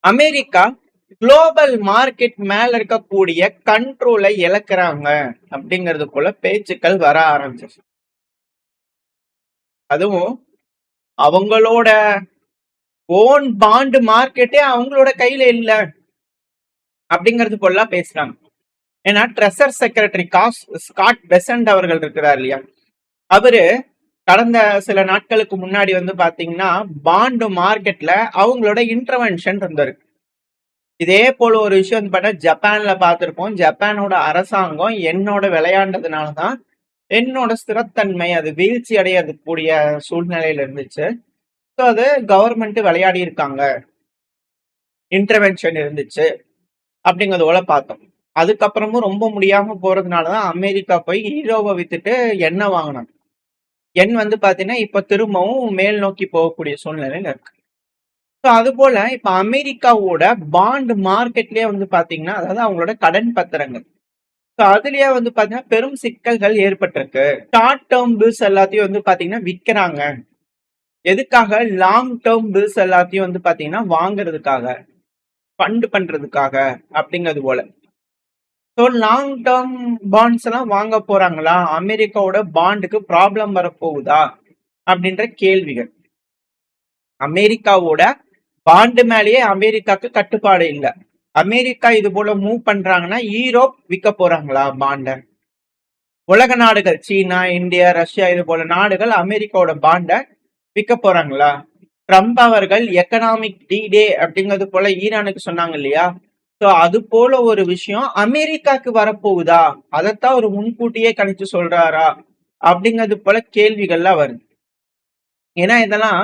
America global market மேல இருக்கக்கூடிய கண்ட்ரோலை இழக்கிறாங்க அப்படிங்கிறது போல பேச்சுக்கள் வர ஆரம்பிச்சிச்சு. அதுவும் அவங்களோட ஓன் பாண்டு மார்க்கெட்டே அவங்களோட கையில இல்ல அப்படிங்கிறது போல பேசுறாங்க. ஏன்னா ட்ரெஷர் செக்ரட்டரி ஸ்காட் பெசன்ட் அவர்கள் இருக்கிறார் இல்லையா, அவரு கடந்த சில நாட்களுக்கு முன்னாடி பாத்தீங்கன்னா பாண்டு மார்க்கெட்ல அவங்களோட இன்டர்வென்ஷன் இருந்திருக்கு. இதே போல ஒரு விஷயம் பார்த்தா ஜப்பான்ல பார்த்திருப்போம். ஜப்பானோட அரசாங்கம் என்னோட விளையாண்டதுனாலதான் என்னோட ஸ்திரத்தன்மை அது வீழ்ச்சி அடையக்கூடிய சூழ்நிலையில இருந்துச்சு. ஸோ அது கவர்மெண்ட் விளையாடி இருக்காங்க, இன்டர்வென்ஷன் இருந்துச்சு அப்படிங்கறது போல பார்த்தோம். அதுக்கப்புறமும் ரொம்ப முடியாம போறதுனாலதான் அமெரிக்கா போய் ஹீரோவை வித்துட்டு எண்ணெய் வாங்கினாங்க. எண் பாத்தீங்கன்னா இப்ப திரும்பவும் மேல் நோக்கி போகக்கூடிய சூழ்நிலையில இருக்கு. ஸோ அது போல இப்ப அமெரிக்காவோட பாண்ட் மார்க்கெட்லயே பாத்தீங்கன்னா, அதாவது அவங்களோட கடன் பத்திரங்கள், ஸோ அதுலயே பாத்தீங்கன்னா பெரும் சிக்கல்கள் ஏற்பட்டிருக்கு. ஷார்ட் டேர்ம் பில்ஸ் எல்லாத்தையும் பாத்தீங்கன்னா விற்கிறாங்க. எதுக்காக? லாங் டேர்ம் பில்ஸ் எல்லாத்தையும் பாத்தீங்கன்னா வாங்குறதுக்காக, ஃபண்ட் பண்றதுக்காக அப்படிங்கிறது போல. ஸோ லாங் டேர்ம் பாண்ட்ஸ் எல்லாம் வாங்க போறாங்களா, அமெரிக்காவோட பாண்டுக்கு ப்ராப்ளம் வரப்போகுதா அப்படின்ற கேள்விகள். அமெரிக்காவோட பாண்டு மேலேயே அமெரிக்காக்கு கட்டுப்பாடு இல்ல. அமெரிக்கா இது போல மூவ் பண்றாங்கன்னா யூரோப் விற்க போறாங்களா பாண்ட? உலக நாடுகள் சீனா, இந்தியா, ரஷ்யா இது போல நாடுகள் அமெரிக்காவோட பாண்ட விற்க போறாங்களா? ட்ரம்ப் அவர்கள் எக்கனாமிக் டே அப்படிங்கிறது போல ஈரானுக்கு சொன்னாங்க இல்லையா, சோ அது போல ஒரு விஷயம் அமெரிக்காக்கு வரப்போகுதா, அதைத்தான் ஒரு முன்கூட்டியே கணிச்சு சொல்றாரா அப்படிங்கிறது போல கேள்விகள்லாம் வருது. ஏன்னா இதெல்லாம்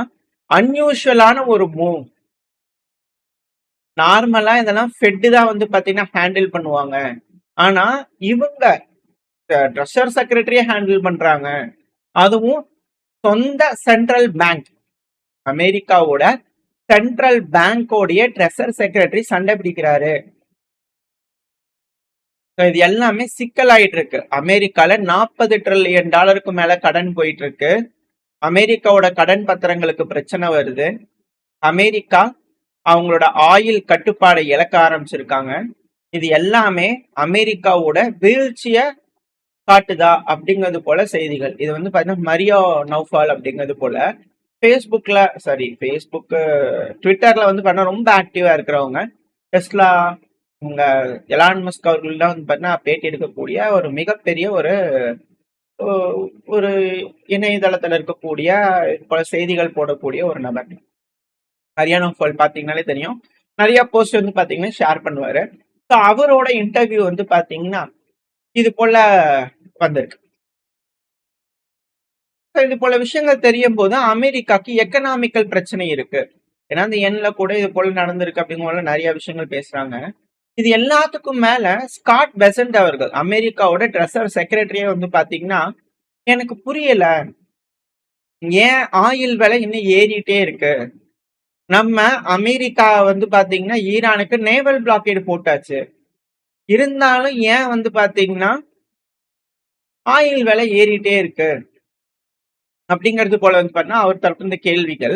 அன்யூஷுவலான ஒரு மூவ். நார்மலா இதெல்லாம் ஃபெட் தான் பாத்தீங்கன்னா ஹேண்டில் பண்ணுவாங்க. ஆனா இவங்க ட்ரெஷர் செக்ரட்டரியே ஹேண்டில் பண்றாங்க. அதுவும் சொந்த சென்ட்ரல் பேங்க், அமெரிக்காவோட சென்ட்ரல் பேங்கோடைய ட்ரெஷர் செக்ரட்டரி சண்டை பிடிக்கிறாரு. இது எல்லாமே சிக்கலாயிட்டு இருக்கு. அமெரிக்கால $40 trillion மேல கடன் போயிட்டு இருக்கு. அமெரிக்காவோட கடன் பத்திரங்களுக்கு பிரச்சனை வருது. அமெரிக்கா அவங்களோட ஆயில் கட்டுப்பாடை இழக்க ஆரம்பிச்சிருக்காங்க. இது எல்லாமே அமெரிக்காவோட வீழ்ச்சிய காட்டுதா அப்படிங்கிறது போல செய்திகள். இது பாத்தீங்கன்னா மரியோ நௌஃபால் அப்படிங்கிறது போல ஃபேஸ்புக்ல ட்விட்டர்ல பாத்தீங்கன்னா ரொம்ப ஆக்டிவா இருக்கிறவங்க, டெஸ்லா உங்க எலான் மஸ்க் அவர்கள் தான் பாத்தீங்கன்னா பேட்டி எடுக்கக்கூடிய ஒரு மிகப்பெரிய ஒரு இணையதளத்துல இருக்கக்கூடிய பல செய்திகள் போடக்கூடிய ஒரு நபர். ஹரியானா ஃபால் பாத்தீங்கன்னாலே தெரியும், நிறைய போஸ்ட் பாத்தீங்கன்னா ஷேர் பண்ணுவாரு. ஸோ அவரோட இன்டர்வியூ பாத்தீங்கன்னா இது போல வந்திருக்கு. இது போல விஷயங்கள் தெரியும் போது அமெரிக்காக்கு எக்கனாமிக்கல் பிரச்சனை இருக்கு. ஏன்னா இந்த எண்ணில கூட இது போல நடந்திருக்கு அப்படிங்கிற நிறைய விஷயங்கள் பேசுறாங்க. இது எல்லாத்துக்கும் மேல ஸ்காட் பெசன்ட் அவர்கள், அமெரிக்காவோட ட்ரெஷர் செக்ரட்டரியே பாத்தீங்கன்னா, எனக்கு புரியல, ஏன் ஆயில் விலை இன்னும் ஏறிட்டே இருக்கு. நம்ம அமெரிக்கா பாத்தீங்கன்னா ஈரானுக்கு நேவல் பிளாக்கேடு போட்டாச்சு, இருந்தாலும் ஏன் பாத்தீங்கன்னா ஆயில் விலை ஏறிட்டே இருக்கு அப்படிங்கிறது போல பாத்தீங்கன்னா அவர் தரப்பு இந்த கேள்விகள்.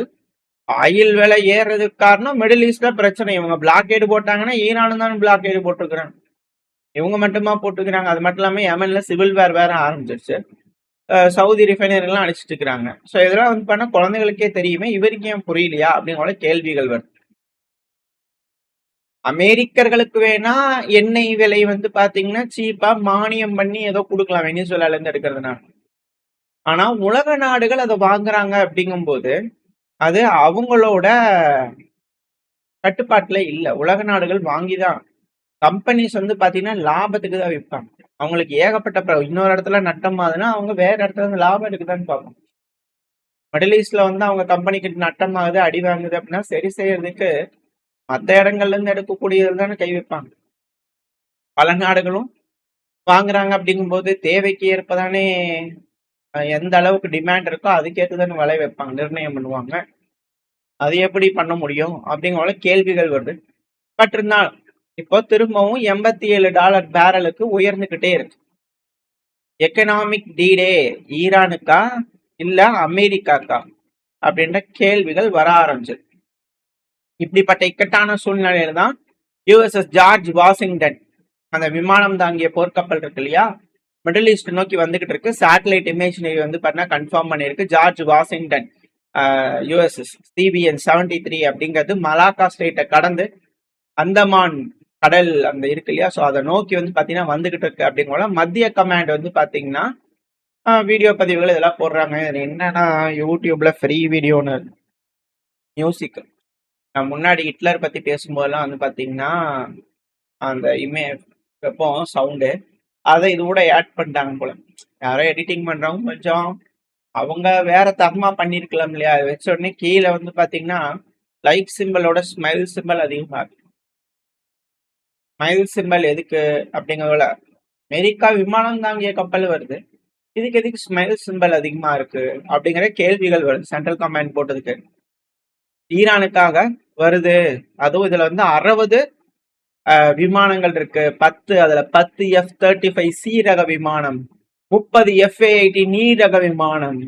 ஆயில் விலை ஏறதுக்கு காரணம் மிடில் ஈஸ்ட்ல பிரச்சனை. இவங்க பிளாக்கேடு போட்டாங்கன்னா ஈரானும் தான் பிளாக்கேடு போட்டிருக்கிறாங்க. இவங்க மட்டுமா போட்டுக்கிறாங்க? அது மட்டும் இல்லாம யமன்ல சிவில் வேர் வேற ஆரம்பிச்சிருச்சு. சவுதி ரிஃபைனரி எல்லாம் அடிச்சிட்டு இருக்கிறாங்க. ஸோ இதெல்லாம் பண்ண குழந்தைகளுக்கே தெரியுமே, இவருக்கு ஏன் புரியலையா அப்படிங்கிற கேள்விகள் வருது. அமெரிக்கர்களுக்கு வேணா எண்ணெய் விலை பாத்தீங்கன்னா சீப்பா மானியம் பண்ணி ஏதோ கொடுக்கலாம் வெனிசுவேலால இருந்து எடுக்கிறதுனால. ஆனா உலக நாடுகள் அதை வாங்குறாங்க அப்படிங்கும் போது அது அவங்களோட கட்டுப்பாட்டுல இல்ல. உலக நாடுகள் வாங்கிதான், கம்பெனிஸ் பாத்தீங்கன்னா லாபத்துக்கு தான் விற்பாங்க. அவங்களுக்கு ஏகப்பட்ட இன்னொரு இடத்துல நட்டம் ஆகுதுன்னா அவங்க வேற இடத்துல லாபம் எடுக்குதான்னு பார்ப்போம். மிடில் ஈஸ்ட்ல அவங்க கம்பெனிக்கு நட்டம் ஆகுது, அடி வாங்குது அப்படின்னா சரி செய்யறதுக்கு மற்ற இடங்கள்ல இருந்து எடுக்கக்கூடியது தானே கை வைப்பாங்க. பல நாடுகளும் வாங்குறாங்க அப்படிங்கும் போது தேவைக்கு ஏற்பதானே எந்த அளவுக்கு டிமாண்ட் இருக்கோ அதுக்கேற்றுதானே விலை வைப்பாங்க, நிர்ணயம் பண்ணுவாங்க. அது எப்படி பண்ண முடியும் அப்படிங்கிற கேள்விகள் வருது. பட் இருந்தாலும் இப்போ திரும்பவும் $87 பேரலுக்கு உயர்ந்துகிட்டே இருக்கு. எக்கனாமிக் டே ஈரானுக்கா இல்ல அமெரிக்காக்கா அப்படின்ற கேள்விகள் வர ஆரம்பிச்சது. இப்படிப்பட்ட இக்கட்டான சூழ்நிலையில தான் யுஎஸ்எஸ் ஜார்ஜ் வாஷிங்டன் அந்த விமானம் தாங்கிய போர்க்கப்பல் இருக்கு இல்லையா, மிடில் ஈஸ்ட் நோக்கி வந்துகிட்டு இருக்கு. சேட்டலைட் இமேஜினரி வந்து பார்த்தீங்கன்னா கன்ஃபார்ம் பண்ணியிருக்கு. ஜார்ஜ் வாஷிங்டன் யுஎஸ்எஸ் CVN 73 அப்படிங்கிறது மலாக்கா ஸ்டேட்டை கடந்து அந்தமான் கடல் அந்த இருக்கு இல்லையா, ஸோ அதை நோக்கி வந்து பார்த்தீங்கன்னா வந்துகிட்டு இருக்கு. அப்படிங்கிற மத்திய கமாண்ட் வந்து பார்த்தீங்கன்னா வீடியோ பதிவுகள் இதெல்லாம் போடுறாங்க. இது என்னன்னா யூடியூப்ல ஃப்ரீ வீடியோன்னு மியூசிக். முன்னாடி ஹிட்லர் பத்தி பேசும்போதெல்லாம் வந்து பார்த்தீங்கன்னா அந்த வைப்போம் சவுண்டு, அதை இது கூட ஆட் பண்ணிட்டாங்க போல. யாரோ எடிட்டிங் பண்றவங்க கொஞ்சம் அவங்க வேற தரமா பண்ணிருக்கலாம் இல்லையா, அதை வச்ச உடனே கீழே வந்து பாத்தீங்கன்னா லைக் சிம்பிளோட ஸ்மைல் சிம்பிள் அதிகமா இருக்கு. ஸ்மைல் சிம்பிள் எதுக்கு அப்படிங்கிறதுல அமெரிக்கா விமானம் தாங்கிய கப்பல் வருது, இதுக்கு எதுக்கு ஸ்மைல் சிம்பிள் அதிகமா இருக்கு அப்படிங்கிற கேள்விகள் வருது சென்ட்ரல் கமாண்ட் போட்டதுக்கு. ஈரானுக்காக வருது, அதுவும் இதுல வந்து 60 விமானங்கள் இருக்கு. 10 அதுல 10 F-35C ரக விமானம், 30 FA-80 நீர் ரக விமானம்,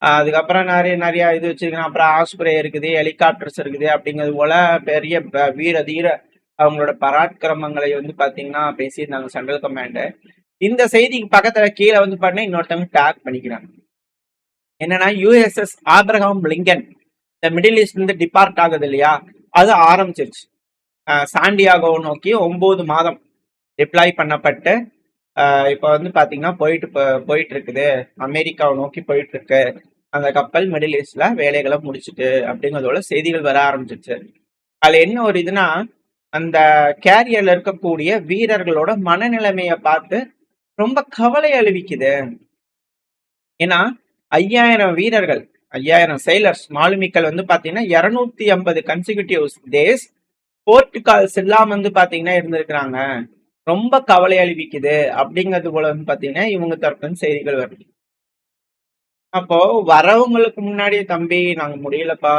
அதுக்கப்புறம் நிறைய இது வச்சிருக்கேன். அப்புறம் ஆஸ்பிரே இருக்குது, ஹெலிகாப்டர்ஸ் இருக்குது. அப்படிங்கிறது போல பெரிய வீர தீர அவங்களோட பராக்கிரமங்களை வந்து பாத்தீங்கன்னா பேசியிருந்தாங்க சென்ட்ரல் கமாண்ட். இந்த செய்திக்கு பக்கத்துல கீழே வந்து பாத்தீங்கன்னா இன்னொருத்தவங்க டேக் பண்ணிக்கிறாங்க. என்னன்னா USS ஆப்ரஹாம் லிங்கன் இந்த மிடில் ஈஸ்ட்ல இருந்து டிபார்ட் ஆகுது இல்லையா, அது ஆரம்பிச்சிருச்சு. சாண்டியாகோ நோக்கி 9 மாதம் டிப்ளாய் பண்ணப்பட்டு இப்போ வந்து பாத்தீங்கன்னா போயிட்டு இருக்குது, அமெரிக்காவை நோக்கி போயிட்டு இருக்கு அந்த கப்பல். மிடில் ஈஸ்ட்ல வேலைகளை முடிச்சுட்டு அப்படிங்கிறதோட செய்திகள் வர ஆரம்பிச்சிருச்சு. அதுல என்ன ஒரு இதுனா, அந்த கேரியர்ல இருக்கக்கூடிய வீரர்களோட மனநிலைமைய பார்த்து ரொம்ப கவலை அளிவிக்குது. ஏன்னா 5000 வீரர்கள், 5000 செயலர்ஸ் மாலுமிக்கள் வந்து பாத்தீங்கன்னா 250 கன்சிக்யூட்டிவ் டேஸ் போர்ட் கால்ஸ் இல்லாம வந்து பாத்தீங்கன்னா இருந்திருக்கிறாங்க. ரொம்ப கவலை அளிவிக்குது அப்படிங்கிறது போல வந்து பாத்தீங்கன்னா இவங்க தரப்புன்னு செய்திகள் வருது. அப்போ வரவங்களுக்கு முன்னாடியே தம்பி நாங்க முடியலப்பா,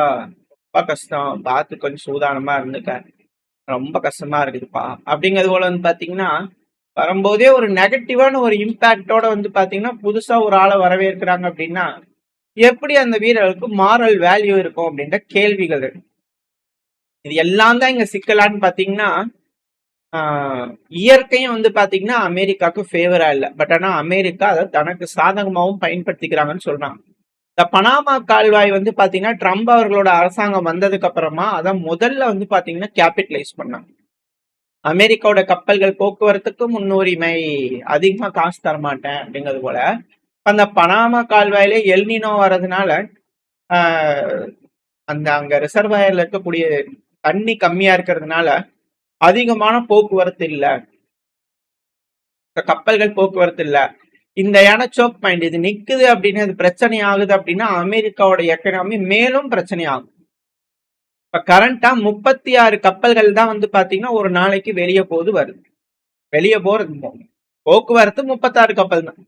ரொம்ப கஷ்டம், பார்த்து கொஞ்சம் சூதானமா இருந்துக்க, ரொம்ப கஷ்டமா இருக்குதுப்பா அப்படிங்கிறது போல வந்து பாத்தீங்கன்னா வரும்போதே ஒரு நெகட்டிவான ஒரு இம்பாக்டோட வந்து பாத்தீங்கன்னா புதுசா ஒரு ஆளை வரவேற்கிறாங்க அப்படின்னா எப்படி அந்த வீரர்களுக்கு மாரல் வேல்யூ இருக்கும் அப்படின்ற கேள்விகள் இருக்கு. இது எல்லாம் தான் இங்க சிக்கலான்னு பாத்தீங்கன்னா இயற்கையும் வந்து பாத்தீங்கன்னா அமெரிக்காவுக்கு ஃபேவரா இல்லை. பட் ஆனா அமெரிக்கா அதை தனக்கு சாதகமாகவும் பயன்படுத்திக்கிறாங்கன்னு சொல்றாங்க. இந்த பனாமா கால்வாய் வந்து பாத்தீங்கன்னா ட்ரம்ப் அவர்களோட அரசாங்கம் வந்ததுக்கு அப்புறமா அதை முதல்ல வந்து பாத்தீங்கன்னா கேபிட்டலைஸ் பண்ணாங்க. அமெரிக்காவோட கப்பல்கள் போக்குவரத்துக்கு முன்னுரிமை, அதிகமா காசு தரமாட்டேன் அப்படிங்கிறது போல. அந்த பனாமா கால்வாயிலே எல்னினோ வர்றதுனால அந்த அங்க ரிசர்வாயர்ல இருக்கக்கூடிய தண்ணி கம்மியா இருக்கிறதுனால அதிகமான போக்குவரத்து இல்ல, கப்பல்கள் போக்குவரத்து இல்ல. இந்த சோக் பாயிண்ட் இது நிக்குது அப்படின்னு அது பிரச்சனை ஆகுது அப்படின்னா அமெரிக்காவோட எக்கனாமி மேலும் பிரச்சனை ஆகும். இப்ப கரண்டா 36 கப்பல்கள் தான் வந்து பாத்தீங்கன்னா ஒரு நாளைக்கு வெளியே வருது. வெளியே போறது போக்குவரத்து 36 கப்பல் தான்.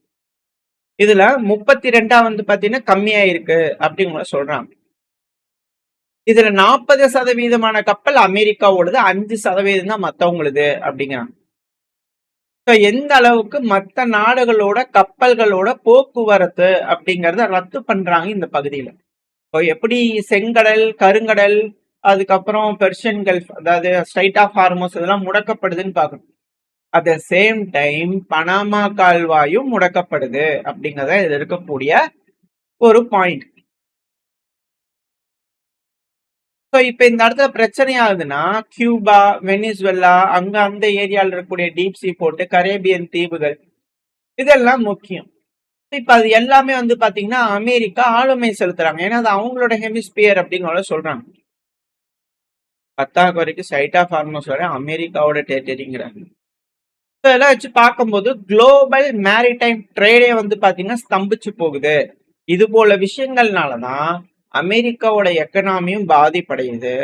இதுல 32 வந்து பாத்தீங்கன்னா கம்மியா இருக்கு அப்படிங்கிற சொல்றாங்க. இதுல 40% கப்பல் அமெரிக்காவோடது, 5% தான் மத்தவங்களுது அப்படிங்கிறாங்க. எந்த அளவுக்கு மற்ற நாடுகளோட கப்பல்களோட போக்குவரத்து அப்படிங்கறத ரத்து பண்றாங்க இந்த பகுதியில. இப்போ எப்படி செங்கடல், கருங்கடல், அதுக்கப்புறம் பெர்ஷியன் கல்ஃப், அதாவது ஸ்ட்ரைட் ஆஃப் ஹார்மோஸ் இதெல்லாம் முடக்கப்படுதுன்னு பார்க்கணும். At the same time Panama கால்வாயும் முடக்கப்படுது அப்படிங்கறத இது இருக்கக்கூடிய ஒரு பாயிண்ட். இப்ப இந்த இடத்துல பிரச்சனை ஆகுதுன்னா கியூபா, வெனிசுவேலா, அங்க அந்த ஏரியால இருக்கக்கூடிய டீப் சீ போர்ட், கரேபியன் தீவுகள் இதெல்லாம் முக்கியம். இப்ப அது எல்லாமே வந்து பாத்தீங்கன்னா அமெரிக்கா ஆளுமை செலுத்துறாங்க. ஏன்னா அது அவங்களோட ஹெமிஸ்பியர் அப்படிங்கிற சொல்றாங்க. 10 வரைக்கும் சைட் ஆஃப் ஹார்மோஸ் வரை அமெரிக்காவோட டெரிட்டரிங்கிறாங்க. இதெல்லாம் வச்சு பார்க்கும்போது குளோபல் மேரிடைம் ட்ரேடே வந்து பாத்தீங்கன்னா ஸ்தம்பிச்சு போகுது. இது போல விஷயங்கள்னாலதான் அமெரிக்காவோட எக்கனாமியும் பாதிப்படையுது.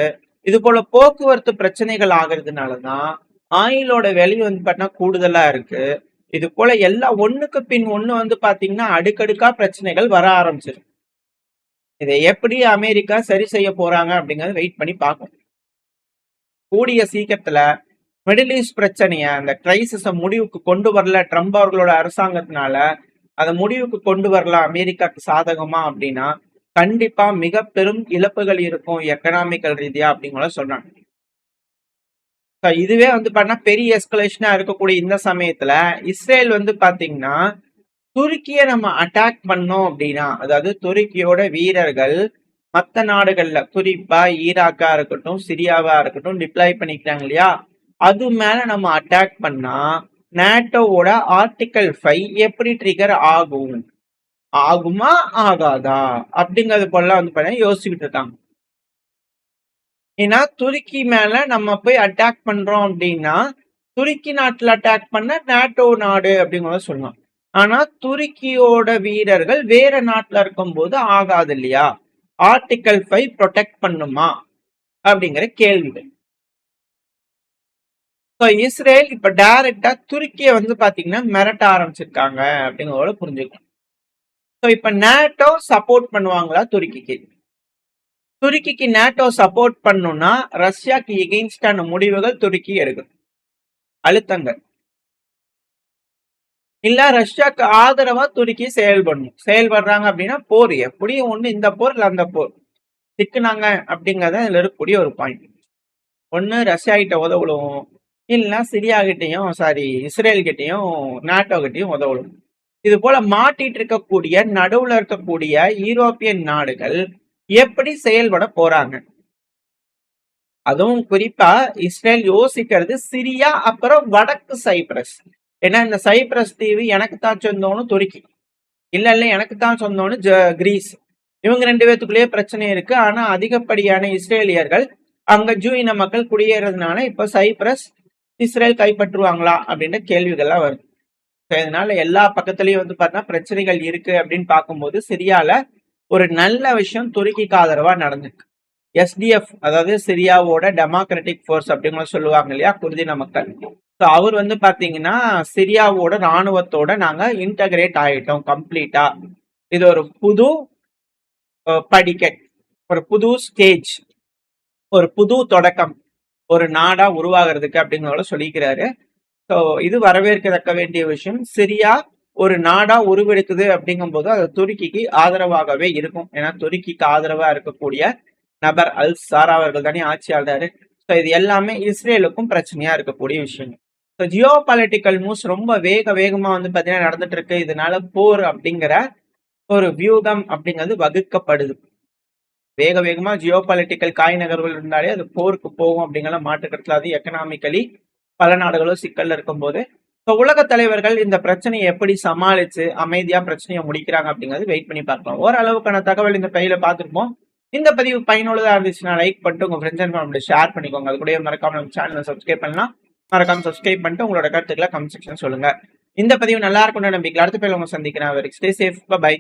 இது போல போக்குவரத்து பிரச்சனைகள் ஆகுறதுனாலதான் ஆயிலோட விலை வந்து பார்த்தீங்கன்னா கூடுதலா இருக்கு. இது போல எல்லாம் ஒண்ணுக்கு பின் ஒண்ணு வந்து பாத்தீங்கன்னா அடுக்கடுக்கா பிரச்சனைகள் வர ஆரம்பிச்சிருக்கு. இதை எப்படி அமெரிக்கா சரி செய்ய போறாங்க அப்படிங்கறத வெயிட் பண்ணி பார்க்கும். கூடிய சீக்கிரத்துல மிடில் ஈஸ்ட் பிரச்சனைய, அந்த கிரைசிஸ முடிவுக்கு கொண்டு வரல ட்ரம்ப் அவர்களோட அரசாங்கத்தினால அதை முடிவுக்கு கொண்டு வரலாம் அமெரிக்காக்கு சாதகமா அப்படின்னா கண்டிப்பா மிக பெரும் இழப்புகள் இருக்கும் எக்கனாமிக்கல் ரீதியா அப்படிங்கிற சொல்றாங்க. இதுவே வந்து பாத்தீங்கன்னா பெரிய எஸ்கலேஷனா இருக்கக்கூடிய இந்த சமயத்துல இஸ்ரேல் வந்து பாத்தீங்கன்னா துருக்கிய நம்ம அட்டாக் பண்ணோம் அப்படின்னா, அதாவது துருக்கியோட வீரர்கள் மத்த நாடுகள்ல குறிப்பா ஈராக்கா இருக்கட்டும், சிரியாவா இருக்கட்டும் டிப்ளாய் பண்ணிக்கிறாங்க இல்லையா, அது மேல நம்ம அட்டாக் பண்ணா நேட்டோவோட ஆர்டிகல் 5 எப்படி ட்ரிகர் ஆகும், ஆகுமா ஆகாதா அப்படிங்கறது போல வந்து பாத்தீங்கன்னா யோசிச்சுக்கிட்டு இருக்காங்க. ஏன்னா துருக்கி மேல நம்ம போய் அட்டாக் பண்றோம் அப்படின்னா, துருக்கி நாட்டுல அட்டாக் பண்ண நேட்டோ நாடு அப்படிங்கறத சொல்லலாம். ஆனா துருக்கியோட வீரர்கள் வேற நாட்டுல இருக்கும்போது ஆகாது இல்லையா, ஆர்டிகல் 5 ப்ரொடெக்ட் பண்ணுமா அப்படிங்கிற கேள்விகள். இஸ்ரேல் இப்ப டைரக்டா துருக்கிய வந்து பாத்தீங்கன்னா மிரட்ட ஆரம்பிச்சிருக்காங்க அப்படிங்கறத புரிஞ்சுக்கலாம். இப்ப நேட்டோ சப்போர்ட் பண்ணுவாங்களா துருக்கிக்கு? துருக்கிக்கு நேட்டோ சப்போர்ட் பண்ணும்னா ரஷ்யாக்கு எகெயின்ஸ்டான முடிவுகள் துருக்கி எடுக்கும், அழுத்தங்கள். இல்ல ரஷ்யாக்கு ஆதரவா துருக்கி செயல்படுறாங்க அப்படின்னா போர் எப்படியும் ஒண்ணு இந்த போர் இல்ல அந்த போர் சிக்குனாங்க அப்படிங்கறத இதுல இருக்கக்கூடிய ஒரு பாயிண்ட். ஒண்ணு ரஷ்யா கிட்ட உதவுலும், இல்லைன்னா சிரியா கிட்டையும் இஸ்ரேல் கிட்டையும் நாட்டோ கிட்டையும் உதவுலும். இது போல மாட்டிட்டு இருக்கக்கூடிய நடுவுல இருக்கக்கூடிய யூரோப்பியன் நாடுகள் எப்படி செயல்பட போறாங்க? அதுவும் குறிப்பா இஸ்ரேல் யோசிக்கிறது சிரியா அப்புறம் வடக்கு சைப்ரஸ். ஏன்னா இந்த சைப்ரஸ் தீவு எனக்கு தான் சொந்தம்னு துருக்கி, இல்ல எனக்கு தான் சொந்தம்னு கிரீஸ். இவங்க 2 பேத்துக்குள்ளேயே பிரச்சனை இருக்கு. ஆனா அதிகப்படியான இஸ்ரேலியர்கள் அங்க ஜூயின மக்கள் குடியேறதுனால இப்ப சைப்ரஸ் இஸ்ரேல் கைப்பற்றுவாங்களா அப்படின்ற கேள்விகள்லாம் வருது. இதனால எல்லா பக்கத்துலயும் வந்து பார்த்தீங்கன்னா பிரச்சனைகள் இருக்கு அப்படின்னு பார்க்கும்போது சிரியால ஒரு நல்ல விஷயம் துருக்கிக்கு ஆதரவா நடந்திருக்கு. எஸ்டிஎஃப் அதாவது சிரியாவோட டெமோக்ராட்டிக் ஃபோர்ஸ் அப்படிங்கிற சொல்லுவாங்க இல்லையா, குர்தின மக்கள். அவர் வந்து பாத்தீங்கன்னா சிரியாவோட ராணுவத்தோட நாங்க இன்டகிரேட் ஆயிட்டோம் கம்ப்ளீட்டா. இது ஒரு புது படிக்கட், ஒரு புது ஸ்டேஜ், ஒரு புது தொடக்கம் ஒரு நாடா உருவாகிறதுக்கு அப்படிங்கிறத சொல்லிக்கிறாரு. ஸோ இது வரவேற்கத்தக்க வேண்டிய விஷயம். சிரியா ஒரு நாடா உருவெடுக்குது அப்படிங்கும் போது அது துருக்கிக்கு ஆதரவாகவே இருக்கும். ஏன்னா துருக்கிக்கு ஆதரவா இருக்கக்கூடிய நபர் அல் சாரா அவர்கள் தானே ஆட்சியாளர். ஸோ இது எல்லாமே இஸ்ரேலுக்கும் பிரச்சனையா இருக்கக்கூடிய விஷயங்கள். ஸோ ஜியோ பாலிட்டிக்கல் மூவ்ஸ் ரொம்ப வேகமா வந்து பாத்தீங்கன்னா நடந்துட்டு இருக்கு. இதனால போர் அப்படிங்கிற ஒரு வியூகம் அப்படிங்கிறது வகுக்கப்படுது. வேகமா ஜியோ பாலிட்டிக்கல் காய் நகர்வுகள் இருந்தாலே அது போருக்கு போகும் அப்படிங்கிற மாற்றுக்கருத்துல அது எக்கனாமிக்கலி பல நாடுகளும் சிக்கல்ல இருக்கும் போது உலக தலைவர்கள் இந்த பிரச்சனையை எப்படி சமாளிச்சு அமைதியா பிரச்சனையை முடிக்கிறாங்க அப்படிங்கிறது வெயிட் பண்ணி பார்க்கலாம். ஓரளவுக்கான தகவல் இந்த பையில பார்த்துருப்போம். இந்த பதிவு பயனுள்ளதா இருந்துச்சுன்னா லைக் பண்ணிட்டு உங்க ஃப்ரெண்ட்ஸ் அண்ட் ஃபேமிலி ஷேர் பண்ணிக்கோங்க. அது கூட மறக்காம நம்ம சேனலை சப்ஸ்கிரைப் பண்ணலாம். மறக்காம சப்ஸ்கிரைப் பண்ணிட்டு உங்களோட கருத்துக்களை கமெண்ட் செக்ஷன் சொல்லுங்க. இந்த பதிவு நல்லா இருக்கும்னு நம்பிக்கை அடுத்த பேர் உங்க சந்திக்கிறேன். Stay safe, by.